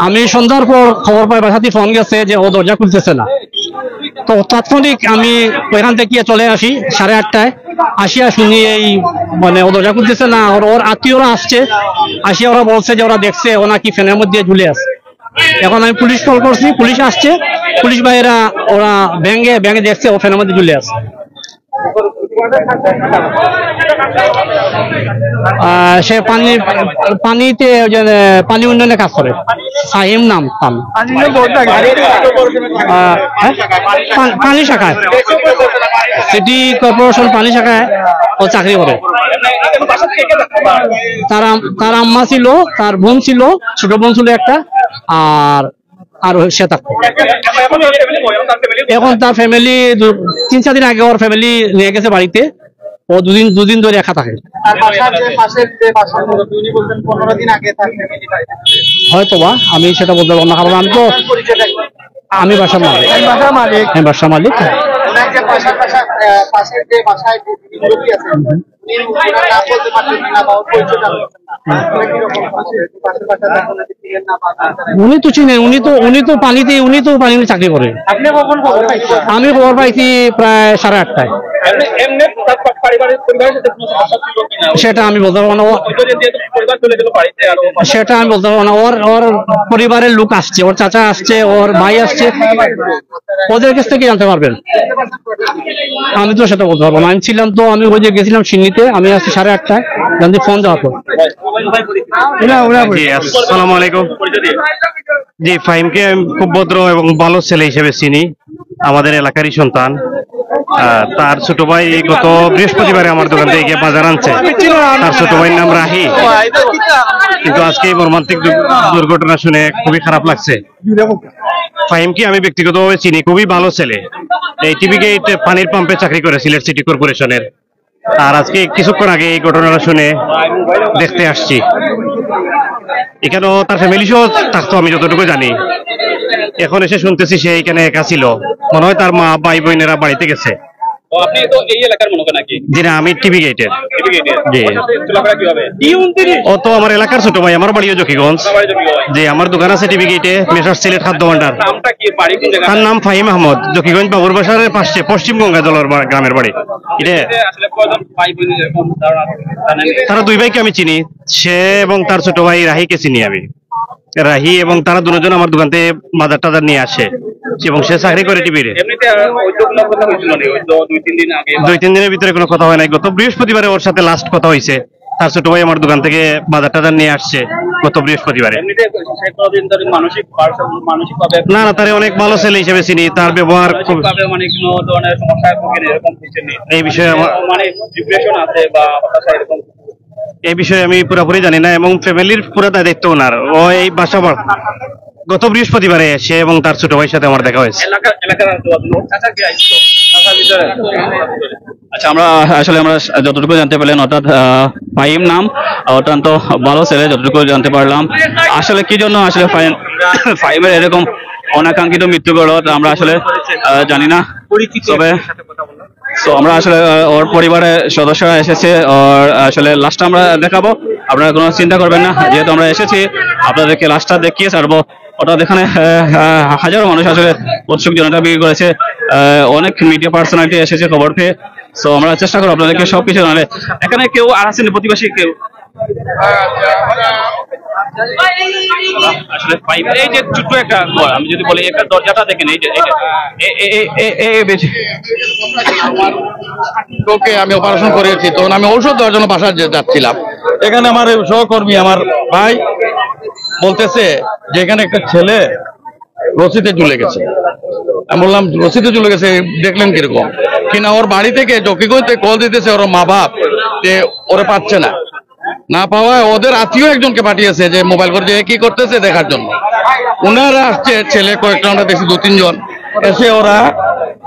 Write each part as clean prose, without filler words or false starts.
আমি সন্ধ্যার পর খবর পাই বাসাতে ফোন গেছে যে ও দরজা খুলতেছে না। তো তাৎক্ষণিক আমি ওইখান থেকে চলে আসি 8:30টায়। আসিয়া শুনি এই মানে ও দরজা খুলতেছে না, ওর আত্মীয়রা আসছে, আসিয়া ওরা বলছে যে ওরা দেখছে ও নাকি ফ্যানের মধ্যে ঝুলে আছে। এখন আমি পুলিশ কল করছি, পুলিশ আসছে, পুলিশ ভাইয়েরা ওরা ব্যাঙে দেখছে ও ফ্যানের মধ্যে ঝুলে আছে। সে পানিতে পানি উন্নয়নে কাজ করে, ফাহিম নাম। পানি শাখায়, সিটি কর্পোরেশন পানি শাখায় ও চাকরি করে। তার আম্মা ছিল, তার বোন ছিল, ছোট বোন ছিল একটা, আর সে থাকতো। এখন তার ফ্যামিলি 3-4 দিন আগে ওর ফ্যামিলি নিয়ে গেছে বাড়িতে। ও দুদিন ধরে একা থাকে। হয়তো বা আমি সেটা বলতে পারবো না, কারণ আমি বাসার মালিক। উনি তো চিনেন, উনি তো পানিতে চাকরি করে। আমি খবর পাইছি প্রায় 8:30টায়। সেটা আমি বলতে পারবো না, ওর পরিবারের লোক আসছে, ওর চাচা আসছে, ওর ভাই আসছে, ওদের কাছ থেকে জানতে পারবেন। আমি তো সেটা বলতে পারবো না, আমি ছিলাম তো, আমি ওই যে গেছিলাম সিন্নিতে, আমি আসছি 8:30টায়, জানতে ফোন দেওয়া তো। আসসালামু আলাইকুম। জি, ফাহিমকে খুব ভদ্র এবং ভালো ছেলে হিসেবে চিনি, আমাদের এলাকারই সন্তান। তার ছোট ভাই গত বৃহস্পতিবারে আমার দোকান থেকে বাজার আনছে। তার ছোট ভাইয়ের নাম রাহি। কিন্তু আজকে এই মর্মান্তিক দুর্ঘটনা শুনে খুবই খারাপ লাগছে। ফাহিমকে আমি ব্যক্তিগতভাবে চিনি, খুবই ভালো ছেলে। এই টিভি গেট পানির পাম্পে চাকরি করে সিলেট সিটি কর্পোরেশনের। আর আজকে কিছুক্ষণ আগে এই ঘটনাটা শুনে দেখতে আসছি। এখানেও তার ফ্যামিলি সহ থাকতো আমি যতটুকু জানি। এখন এসে শুনতেছি সে এখানে একা ছিল, মনে হয় তার মা ভাই বোনেরা বাড়িতে গেছে। জি না, আমি টিভি গেটের। ও তো আমার এলাকার ছোট ভাই, আমার বাড়িও জকিগঞ্জ। যে আমার দোকান আছে টিভি গেটে, মেসার্স সিলেট খাদ্য ভান্ডার। তার নাম ফাহিম আহমদ, জকিগঞ্জ বাবুর বাসারের পাশে, পশ্চিম গঙ্গাজলের গ্রামের বাড়ি। তারা 2 ভাইকে আমি চিনি, সে এবং তার ছোট ভাই রাহিকে চিনি আমি। রাহি এবং তারা দুজন আমার দোকান থেকে বাজার টাজার নিয়ে আসে, এবং সে চাকরি করে টিভিতে। 2-3 দিনের ভিতরে কোনো কথা হয় নাই। গত বৃহস্পতিবারে ওর সাথে লাস্ট কথা হয়েছে। তার ছোট ভাই আমার দোকান থেকে বাজার টাজার নিয়ে আসছে গত বৃহস্পতিবারে। না, তার অনেক ভালো ছেলে হিসেবে চিনি, তার ব্যবহার খুব। এই বিষয়ে আমি পুরোপুরি জানি না, এবং ফ্যামিলির পুরো দায়িত্ব ওনার। ও এই বাসা গত বৃহস্পতিবারে সে এবং তার ছোট ভাইয়ের সাথে আমার দেখা হয়েছে। আচ্ছা, আমরা যতটুকু জানতে পারলেন, অর্থাৎ ফাহিম নাম, অত্যন্ত ভালো ছেলে, যতটুকু জানতে পারলাম। আসলে কি জন্য আসলে ফাহিমের এরকম অনাকাঙ্ক্ষিত মৃত্যু ঘটলো আমরা আসলে জানি না। তবে আমরা আসলে ওর পরিবারের সদস্যরা এসেছে, ওর আসলে লাশটা আমরা দেখাবো, আপনারা কোনো চিন্তা করবেন না। যেহেতু আমরা এসেছি, আপনাদেরকে লাশটা দেখিয়ে ছাড়বো। অর্থাৎ এখানে হাজারো মানুষ আসলে উৎসুক জনতা বিক্রি করেছে, অনেক মিডিয়া পার্সোনালিটি এসেছে খবর পেয়ে। তো আমরা চেষ্টা করবো আপনাদেরকে সবকিছু জানালে। এখানে কেউ আর আছেন প্রতিবেশী কেউ? আসলে এই যে ছোট্ট একটা ঘর, আমি যদি বলি একটা দরজাটা দেখেন, এই যে ওকে আমি অপারেশন করেছি, তখন আমি ঔষধ দেওয়ার জন্য বাসায় যাচ্ছিলাম। এখানে আমার সহকর্মী, আমার ভাই বলতেছে যে এখানে একটা ছেলে রশিতে ঝুলে গেছে। আমি বললাম রশিতে ঝুলে গেছে, দেখলেন কিরকম কিনা? ওর বাড়ি থেকে জকিগঞ্জে কল দিতেছে ওর মা বাপ, যে ওরা পাচ্ছে না পাওয়ায় ওদের আত্মীয় একজনকে পাঠিয়েছে যে মোবাইল করে যে কি করতেছে দেখার জন্য। ওনারা আসছে, ছেলে কয়েকটা, আমরা দেখছি 2-3 জন এসে, ওরা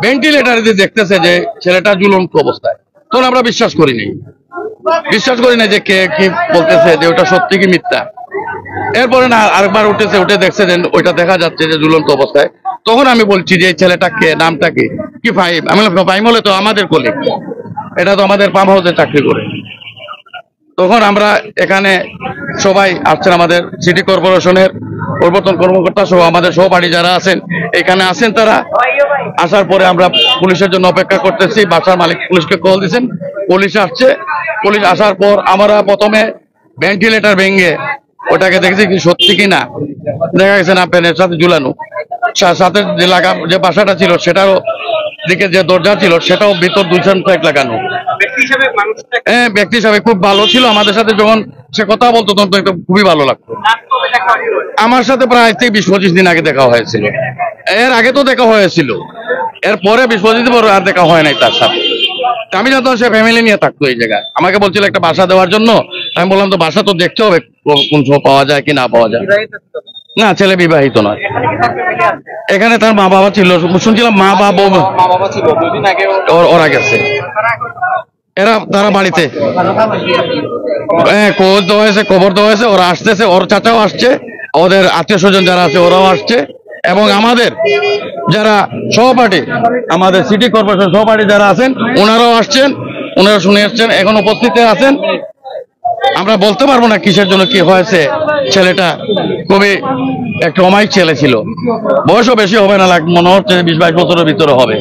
ভেন্টিলেটার দিয়ে দেখতেছে যে ছেলেটা ঝুলন্ত অবস্থায়। তখন আমরা বিশ্বাস করি না যে কে কি বলতেছে, যে ওটা সত্যি কি মিথ্যা। এরপরে না আরেকবার উঠে দেখছে যে ওইটা দেখা যাচ্ছে যে ঝুলন্ত অবস্থায়। তখন আমি বলছি যে এই ছেলেটা কে, নামটা কি ফাহিম। আমি বললাম ফাহিম হলে তো আমাদের কলিগ, এটা তো আমাদের পাম্প হাউসে চাকরি করে। তখন আমরা এখানে সবাই আসছেন, আমাদের সিটি কর্পোরেশনের পরিবর্তন কর্মকর্তা সহ আমাদের সহপাঠী যারা আছেন এখানে আছেন। তারা আসার পরে আমরা পুলিশের জন্য অপেক্ষা করতেছি। বাসার মালিক পুলিশকে কল দিয়েছেন, পুলিশ আসছে। পুলিশ আসার পর আমরা প্রথমে ভেন্টিলেটর ভেঙে ওটাকে দেখেছি কি সত্যি কিনা, দেখা গেছে না প্যানের সাথে ঝুলানো। সাথে যে যে বাসাটা ছিল সেটারও দিকে যে দরজা ছিল সেটাও ভিতর 2 সাইড লাগানো। হ্যাঁ, ব্যক্তি হিসাবে খুব ভালো ছিল। আমাদের সাথে যখন সে কথা বলতো তখন তো খুবই ভালো লাগতো। আমার সাথে প্রায় 20-25 দিন আগে দেখা হয়েছিল। এর আগে তো দেখা হয়েছিল, এরপরে 20-25 দিন পরে আর দেখা হয় নাই তার সাথে। আমি জানতাম সে ফ্যামিলি নিয়ে থাকতো এই জায়গায়। আমাকে বলছিল একটা বাসা দেওয়ার জন্য। আমি বললাম তো বাসা তো দেখতে হবে কোন সময় পাওয়া যায় কি না পাওয়া যায়। না, ছেলে বিবাহিত নয়। এখানে তার মা বাবা ছিল, শুনছিলাম মা বাবা ওরা গেছে, তারা বাড়িতে খোঁজ দেওয়া হয়েছে, খবর দেওয়া হয়েছে, ওরা আসতেছে। ওর চাচাও আসছে, ওদের আত্মীয় স্বজন যারা আছে ওরাও আসছে, এবং আমাদের যারা সহপাঠী, আমাদের সিটি কর্পোরেশন সহপাঠী যারা আছেন ওনারাও আসছেন, ওনারা শুনে আসছেন, এখন উপস্থিত আছেন। আমরা বলতে পারবো না কিসের জন্য কি হয়েছে। ছেলেটা খুবই একটা অমায়িক ছেলে ছিল, বয়সও বেশি হবে না, মনে হচ্ছে 20-22 বছরের ভিতরে হবে।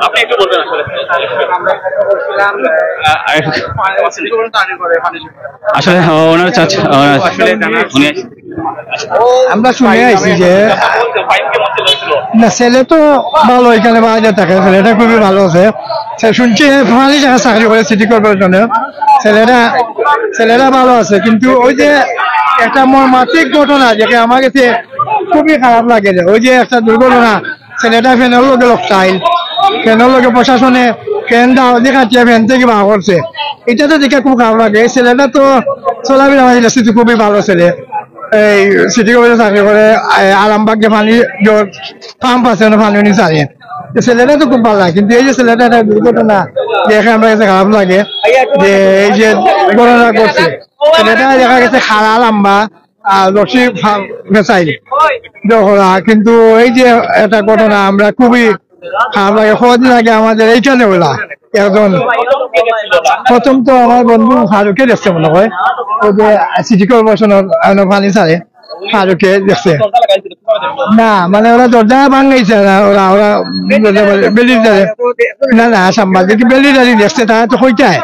আপনি একটু বলবেন আসলে ওনার চাচা আমরা শুনে আইছি যে না, ছেলে তো ভালো, এখানে বাজার থাকে, ছেলেটা খুবই ভালো আছে। শুনছি ফাঁড়ি জায়গায় চাকরি করে সিটি কর্পোরেশনে। ছেলেরা ভালো আছে, কিন্তু ওই যে একটা মর্মান্তিক ঘটনা যেটা আমার কাছে খুবই খারাপ লাগে, ওই যে একটা দুর্ঘটনা, ছেলেটা ফ্যানের লোকে লোকসাইল, ফ্যানের লোকে প্রশাসনে ফ্যান দাওয়াজি কাটিয়ে ফ্যান থেকে বার করছে। এটা তো দেখে খুব খারাপ লাগে। ছেলেটা তো চলাফেরা স্থিতি খুবই ভালো ছেলে, এই সিটি কর্পোরেশন চাকরি করে, আরামবাগ যে পানি পাম্প আছে পানি উনি চালিয়ে। ছেলেটা তো খুব ভালো লাগে, কিন্তু এই যে ছেলেটা একটা দুর্ঘটনা দেখে আমার কাছে খারাপ লাগে যে এই যে ঘটনা করছে। ছেলেটা দেখা গেছে খাড়া লম্বা আর রশি ফেসাইল, কিন্তু এই যে একটা ঘটনা আমরা খুবই খারাপ লাগে। কদিন আগে আমাদের এইখানে ওলা একজন, প্রথম তো আমার বন্ধু ফারুকে দেখছে মনে হয়, ওই যে সিটি কর্পোরেশনের পানি ছাড়ে, ফারুকে দেখছে না, মানে ওরা দরজা ভাঙাইছে না, ওরা বেলিদারে না না সাংবাদিক বেলিদারি দেখছে, তারা তো কইটায়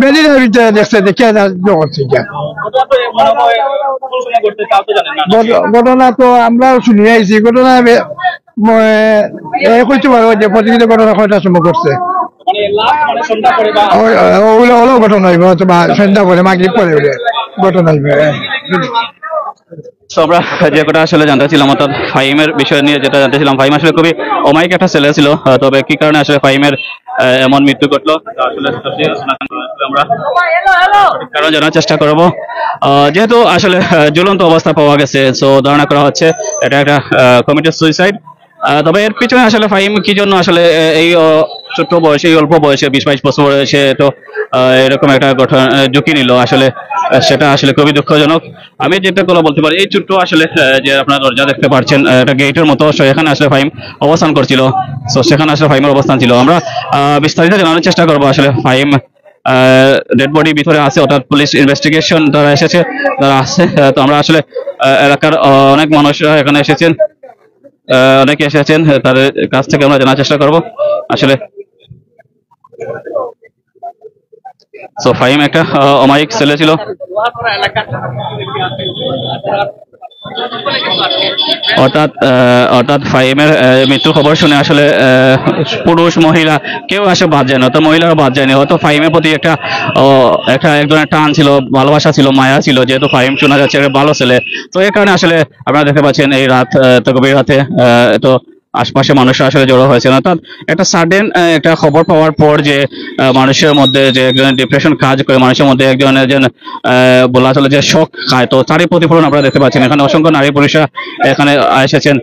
বেলিদার ভিতরে দেখছে, দেখে করছে। ঘটনা তো আমরা শুনে আইছি, ঘটনা কইতে পারবো যে প্রতিদিনের ঘটনা কয়টার সময় করছে, ওগুলো ঘটনা হইবে, অথবা সন্ধ্যা করে মাগরিব পরে ঘটনা হইবে। আমরা যে কথা আসলে জানতে ছিলাম, অর্থাৎ ফাহিমের বিষয় নিয়ে যেটা জানতে ছিলাম, ফাহিম আসলে খুবই অমায়িক একটা ছেলে ছিল। তবে কি কারণে আসলে ফাহিমের এমন মৃত্যু ঘটলো আসলে আমরা কারণ জানার চেষ্টা করবো। যেহেতু আসলে ঝুলন্ত অবস্থা পাওয়া গেছে, সো ধারণা করা হচ্ছে এটা একটা কমিটেড সুইসাইড। তবে এর পিছনে আসলে ফাহিম কি জন্য আসলে এই ছোট্ট বয়সে, অল্প বয়সে 20-22 বছর বয়সে তো এরকম একটা ঘটনা ঝুঁকি নিল, আসলে সেটা আসলে খুবই দুঃখজনক। আমি যেটা কথা বলতে পারি, এই ছোট্ট আসলে যে আপনারা দরজা দেখতে পাচ্ছেন, একটা গেটের মতো, সেখানে আসলে ফাহিম অবস্থান করছিল। তো সেখানে আসলে ফাহিমের অবস্থান ছিল। আমরা বিস্তারিত জানানোর চেষ্টা করবো। আসলে ফাহিম ডেড বডি ভিতরে আছে, অর্থাৎ পুলিশ ইনভেস্টিগেশন তারা এসেছে, তারা আছে। তো আমরা আসলে এলাকার অনেক মানুষরা এখানে এসেছেন, অনেকে এসেছেন, তাদের কাছ থেকে আমরা জানার চেষ্টা করব আসলে। সো ফাহিম একটা অমায়িক ছেলে ছিল। অর্থাৎ ফাহিমের মৃত্যুর খবর শুনে আসলে পুরুষ মহিলা কেউ আসে বাদ যায়নি, অর্থাৎ মহিলারা বাদ যায়নি। হয়তো ফাহিমের প্রতি একটা এক ধরনের টান ছিল, ভালোবাসা ছিল, মায়া ছিল, যেহেতু ফাহিম শোনা যাচ্ছে ভালো ছেলে। তো এই কারণে আসলে আপনারা দেখতে পাচ্ছেন এই রাত তো গভীর রাতে তো আশপাশে মানুষরা আসলে জড়ো হয়েছে। অর্থাৎ একটা সাডেন একটা খবর পাওয়ার পর যে মানুষের মধ্যে যে একজনের ডিপ্রেশন কাজ করে, মানুষের মধ্যে একজনের বলা চলে যে শখ খায়, তো তারই প্রতিফলন আপনারা দেখতে পাচ্ছেন। এখানে অসংখ্য নারী পুরুষরা এখানে এসেছেন।